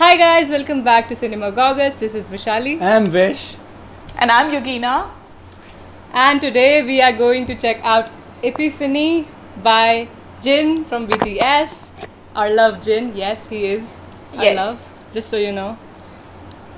Hi guys, welcome back to Cinema Goggles. This is Vishali. I'm Vish. And I'm Yogina. And today we are going to check out Epiphany by Jin from BTS. Our love Jin. Yes, he is our Yes. love. Just so you know.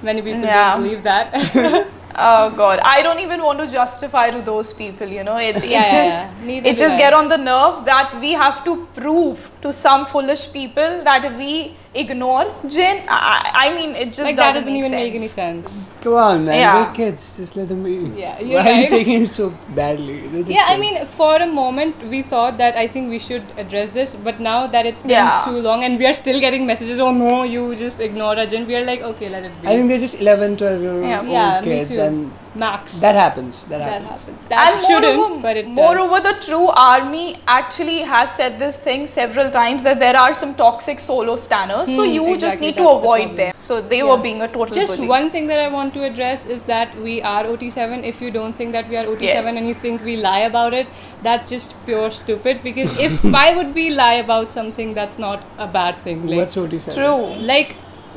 Many people Yeah. don't believe that. Oh God, I don't even want to justify to those people. Neither It do just I. get on the nerve that we have to prove to some foolish people that we ignore Jin. I mean, it just Like that doesn't doesn't even sense. make any sense. Come on, man. Yeah. They're kids. Just let them be. Yeah, you're Why are you right. taking it so badly? They're just Yeah, I kids. mean, for a moment we thought that I think we should address this, but now that it's been Yeah. too long and we are still getting messages, oh no, you just ignore Arjun, we are like, okay, let it be. I think they're just 11, 12-year-old Yeah. Yeah, me kids, too. and Max. that happens. That That happens. happens. That And shouldn't, but it does. moreover, the true army actually has said this thing several times that there are some toxic solo stanners. So you just exactly, need to that's the avoid problem. them. So they Yeah. were being a total Just bully. one thing that I want to address is that we are OT7. If you don't think that we are OT7 Yes. and you think we lie about it, that's just pure stupid. Because if why would we lie about something that's not a bad thing? Like, What's OT7? True.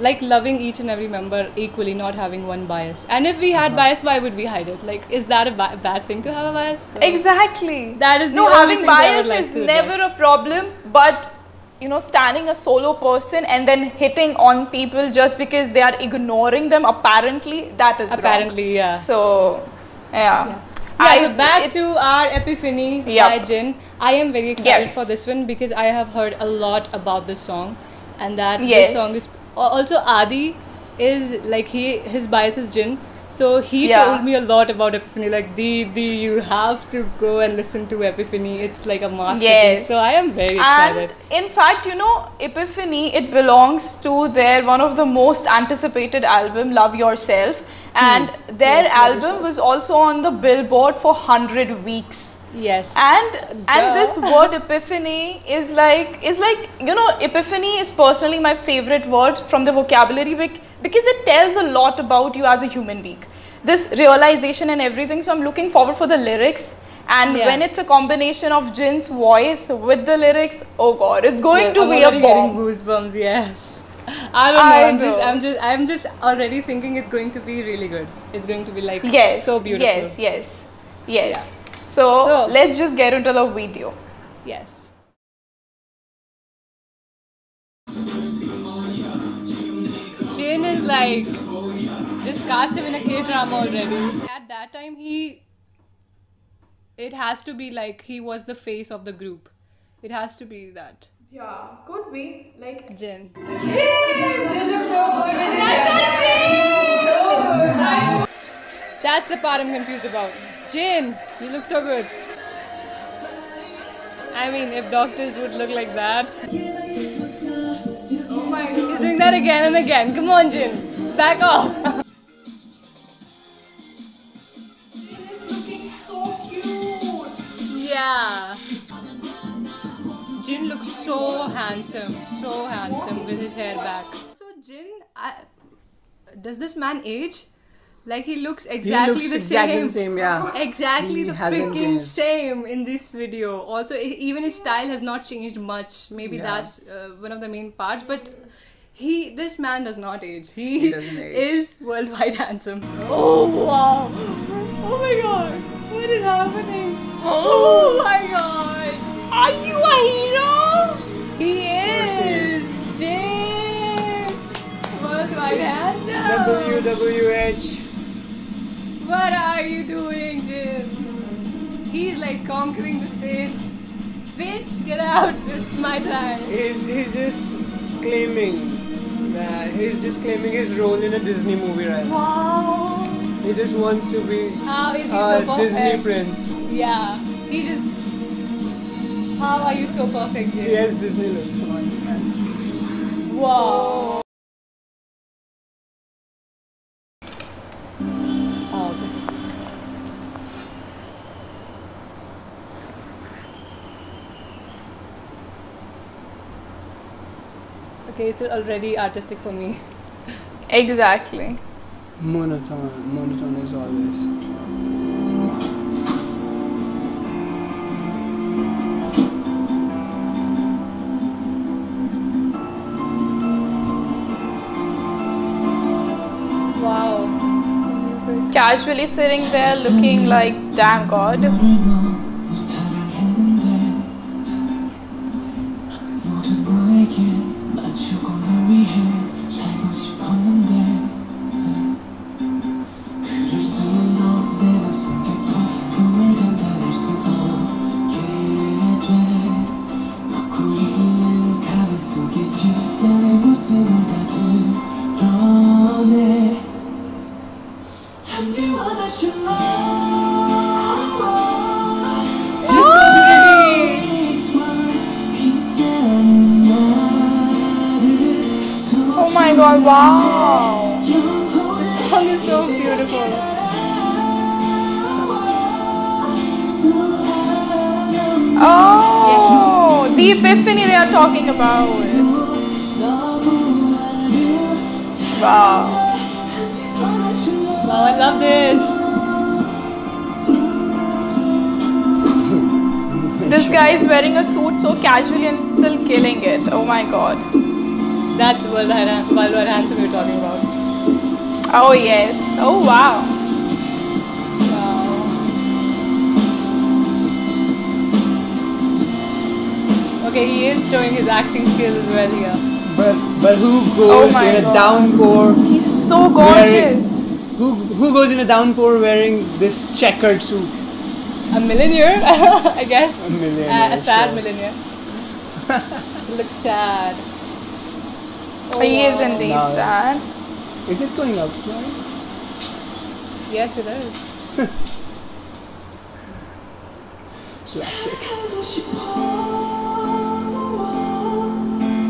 like loving each and every member equally, not having one bias. And if we had bias, why would we hide it? Like, is that a bad thing to have a bias? So Exactly. That is the no, only having thing that I would bias like is to never address. a problem, but standing a solo person and then hitting on people just because they are ignoring them, apparently that is wrong. Apparently, yeah. So, yeah. Yeah, so back it's- to our Epiphany Yep. by Jin. I am very excited Yes. for this one because I have heard a lot about this song, and that Yes. this song is also Adi is like his bias is Jin. So he Yeah. told me a lot about Epiphany. Like, Dee, you have to go and listen to Epiphany. It's like a masterpiece. Yes. So I am very excited. And in fact, Epiphany, it belongs to their one of the most anticipated album, Love Yourself. And their Yes, Love album Yourself. was also on the Billboard for 100 weeks. Yes. And Duh. this word epiphany is like epiphany is personally my favorite word from the vocabulary because it tells a lot about you as a human being, this realization and everything. So I'm looking forward for the lyrics, and Yeah. when it's a combination of Jin's voice with the lyrics, oh god, it's going to I'm be a already getting bomb. goosebumps. Yes. I don't know. I I'm just already thinking it's going to be really good. It's going to be like Yes, so beautiful. yes. So let's just get into the video. Yes. Jin is like just cast him in a K-drama already. At that time, it has to be like he was the face of the group. It has to be that. Yeah, could be like Jin. That's the part I'm confused about. Jin, you look so good. I mean, if doctors would look like that. oh my god. He's doing that again and again. Come on, Jin. Back off. Looking so cute. Yeah. Jin looks so handsome with his hair back. So Jin, does this man age? Like, he looks exactly he looks the exactly same. the same, yeah. Exactly He the hasn't freaking changed. same in this video. Also, even his style has not changed much. Maybe Yeah. that's one of the main parts. But this man does not age. He doesn't age. is worldwide handsome. Oh wow! Oh my god! What is happening? Oh my god! Are you a hero? He is. Jin, worldwide handsome. WWH. What are you doing, Jin? He's like conquering the stage. Bitch, get out! It's my time. He's just claiming his role in a Disney movie, right? Wow! He just wants to be How is he a so perfect? Disney prince. Yeah, he just. How are you so perfect, Jin? He has Disney looks. Come on. Wow. Oh, okay. Okay, it's already artistic for me. Exactly. Monotone as always. casually sitting there looking like, damn God. Oh my God, wow. This song is so beautiful. Oh, the epiphany they are talking about. Wow. Wow, I love this. This guy is wearing a suit so casually and still killing it. Oh my God. That's World War Handsome we were talking about. Oh yes. Oh wow. Wow. Okay, he is showing his acting skills as well here. But who goes my in a God. downpour? He's so gorgeous. Who goes in a downpour wearing this checkered suit? A millionaire, I guess. A millionaire, A sad sure. millionaire. Looks sad. Oh, He is wow. indeed No. sad. Is it going up? Yes, it is. Classic.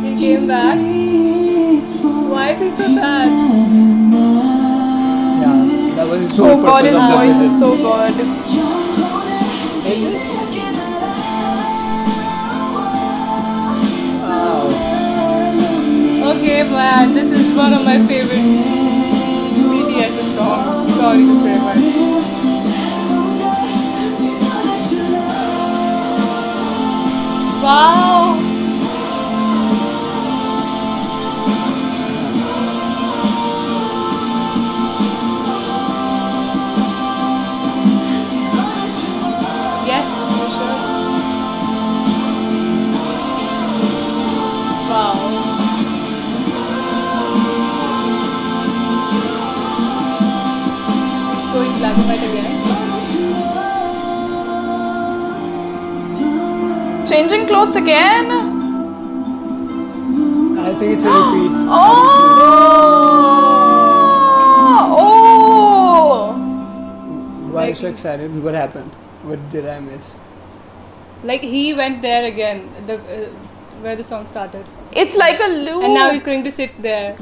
He came back. Why is he so sad? Yeah, that was his Oh whole God, purpose his of the voice visit. is so good. Okay, man, this is one of my favorite BTS songs. Sorry to say, but. Wow! Yes, for sure. Wow. Going black and white again. Changing clothes again? I think it's a repeat. Oh! Oh! Why are you so excited? What happened? What did I miss? Like he went there again, where the song started. It's like a loop. And now he's going to sit there.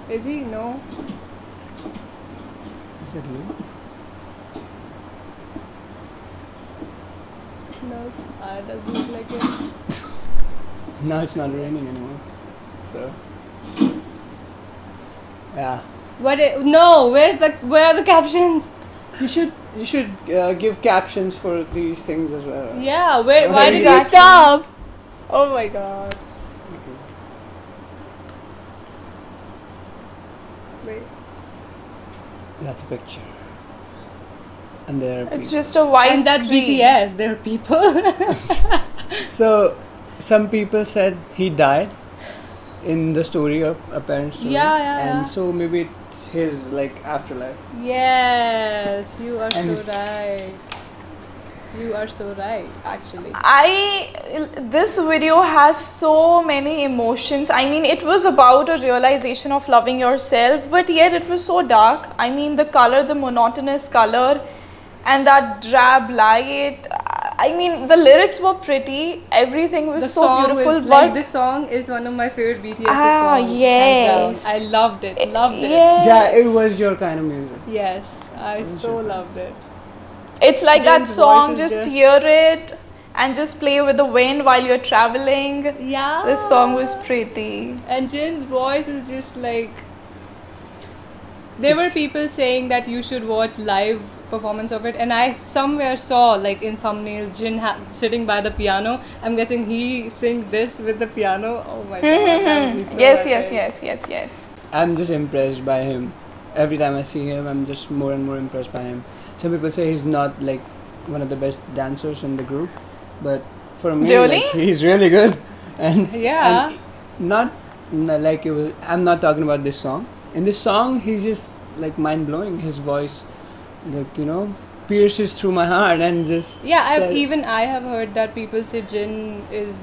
Is he? No. Is it you? No, it doesn't look like it. Now it's not raining anymore. So yeah. No, where are the captions? You should give captions for these things as well. Yeah, why did you Exactly. stop? Oh my god. Okay. Wait. That's a picture. And there are It's people. just a white And that's screen. BTS, there are people. So some people said he died in the story of apparent story. Yeah. And so maybe it's his like afterlife. Yes, you are And- so right. You are so right, actually. This video has so many emotions. I mean, it was about a realization of loving yourself, but yet it was so dark. I mean, the color, the monotonous color, and that drab light. I mean, the lyrics were pretty. Everything was The so song beautiful. was but like this song is one of my favorite BTS songs. yes. Hands down. I loved it. Loved it. Yes. Yeah, it was your kind of music. Yes, I so loved it. It's like that Jin's song, voice is just just- hear it and just play with the wind while you're traveling. Yeah. This song was pretty. And Jin's voice is just like. There were people saying that you should watch live performance of it, and I somewhere saw like in thumbnails Jin sitting by the piano. I'm guessing he sing this with the piano. Oh my god! that would be so Yes, epic. yes. I'm just impressed by him every time I see him, I'm just more and more impressed by him. Some people say he's not like one of the best dancers in the group, but for me, Really? like, he's really good. And Yeah. and like it was. I'm not talking about this song. In this song, he's just like mind blowing. His voice, like pierces through my heart and just. Yeah, that- I have heard that people say Jin is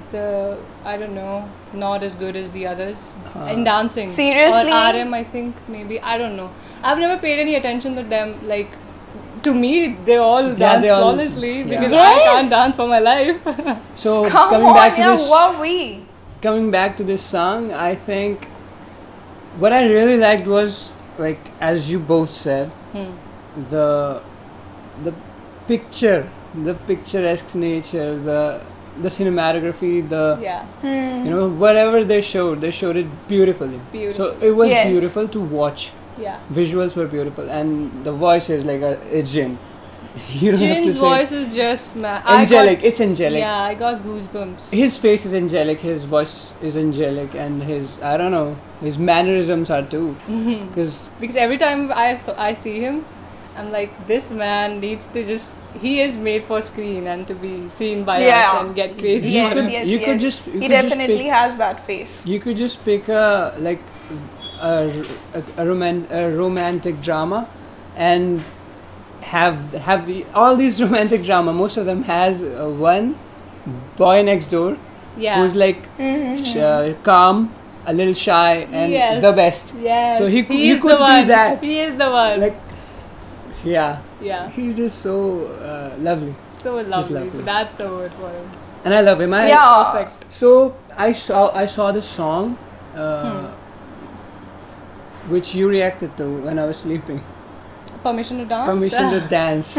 I don't know, not as good as the others in dancing. Seriously? Or RM, I think, maybe. I don't know. I've never paid any attention to them. Like, to me, they all dance they all- flawlessly yeah. because Yes. I can't dance for my life. So Come coming on, back to yeah, this. wowee. Coming back to this song, I think what I really liked was, like, as you both said, the picturesque nature, the cinematography, Yeah. whatever they showed it beautifully. Beautiful. So it was Yes. beautiful to watch. Yeah. Visuals were beautiful, and the voice is like it's Jin. You don't have to Jin's say voice is just angelic. It's angelic. Yeah, I got goosebumps. His face is angelic, his voice is angelic, and his mannerisms are too. Because Because every time I see him, I'm like, this man needs to he is made for screen and to be seen by Yeah. us and get crazy. You Yes, could- for him. yes, you yes. could just- you he could just definitely pick- has that face. you could just pick a romantic drama and have all these romantic drama. Most of them has one boy next door Yeah. who's like calm, a little shy, and Yes. the best. Yes. So you is could the be one. that. He is the one. Like, yeah, yeah. he's just so lovely, So lovely. lovely. That's the word for him. and I love him. Yeah. Perfect. So I saw this song, which you reacted to when I was sleeping. Permission to dance? Permission to Dance.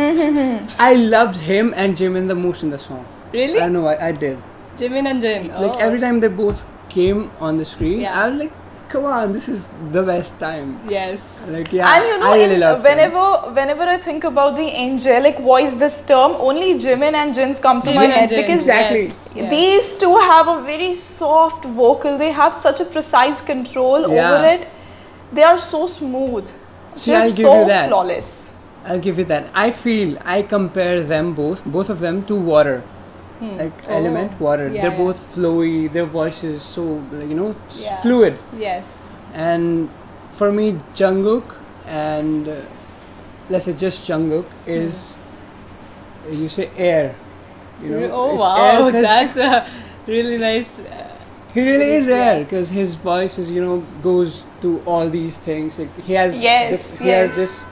I loved him and Jimin the most in the song. Really? I know I did. Jimin and Jin. Like every time they both came on the screen, Yeah. I was like, come on, this is the best time. Yes. Like, yeah, And you know, I really love whenever I think about the angelic voice, this term, only Jimin and Jin's come to my Jimin and head Jin. because Exactly. Yes, yes. these two have a very soft vocal. They have such a precise control Yeah. over it. They are so smooth, See, I'll just give so you that. flawless. I'll give you that. I compare them both of them to water. Like element water. Yeah, They're yeah. both flowy. Their voice is so Yeah. fluid. Yes. And for me, Jungkook and let's say just Jungkook is you say air. Oh it's wow, air 'cause that's a really nice. he really is yeah. air because his voice is goes to all these things. Like he has Yes, he has yes. this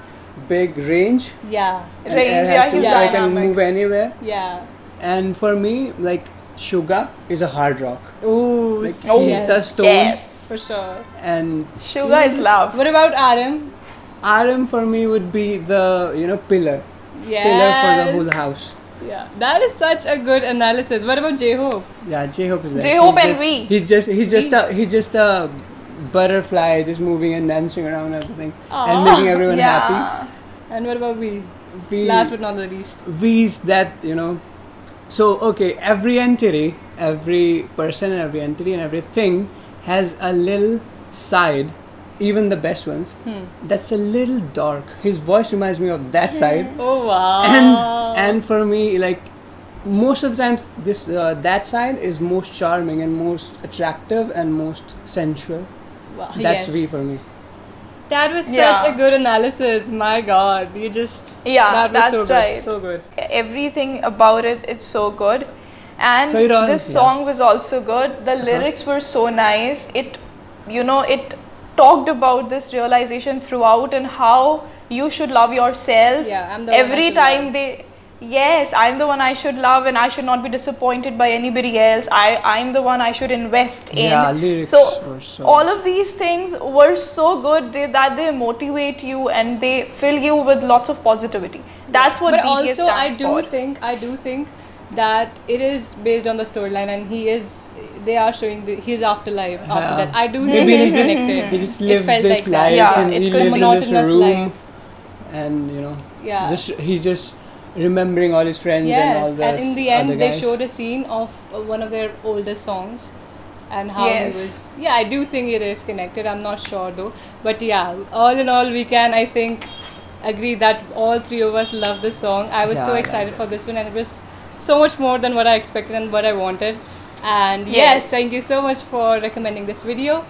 big range. Yeah. And Range, air yeah, has to he's I can dynamic. move anywhere. Yeah. And for me, like Suga is a hard rock. Ooh. Like Oh, he's yes. the stone. Yes, For sure. And sugar is love. What about RM? RM for me would be the pillar. Yes. Pillar for the whole house. Yeah. That is such a good analysis. What about J-Hope? Yeah, J-Hope is there. J-Hope He's and just- V. He's just a butterfly, just moving and dancing around and everything, and Aw. making everyone Yeah. happy. And what about V? V, Last but not the least. V's that So okay, every entity, every person, and every entity, and everything has a little side. Even the best ones. That's a little dark. His voice reminds me of that side. Oh wow. And for me, like most of the times this that side is most charming and most attractive and most sensual. Wow, That's yes. V for me. That was Yeah. such a good analysis. My God, you just Yeah, that was that's so right. good. So good. Everything about it, it's so good. And So it all- this yeah. song was also good. The lyrics were so nice. It talked about this realization throughout and how you should love yourself. Yeah, I'm the one I Every should time love. yes, I'm the one I should love and I should not be disappointed by anybody else. I'm the one I should invest in. Yeah, lyrics So were so all good. of these things were so good that they motivate you and they fill you with lots of positivity. That's what But BTS also, stands for. I do think that it is based on the storyline, and they are showing his afterlife after Yeah. that. I do Maybe think he it's just- connected. He just It lives felt this like that. life Yeah, and it's he the lives in this monotonous room life. and Yeah. he's just remembering all his friends and all Yes, the and in the end, other they guys. showed a scene of one of their oldest songs, and how Yes. he was. Yeah, I do think it is connected. I'm not sure though, but yeah, all in all, we can, I think, agree that all three of us love this song. I was Yeah, so I excited loved for this one, and it was so much more than what I expected and what I wanted. And yes, Yes. thank you so much for recommending this video.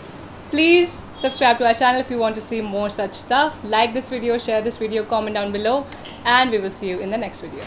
Please subscribe to our channel if you want to see more such stuff. Like this video, share this video, comment down below, and we will see you in the next video.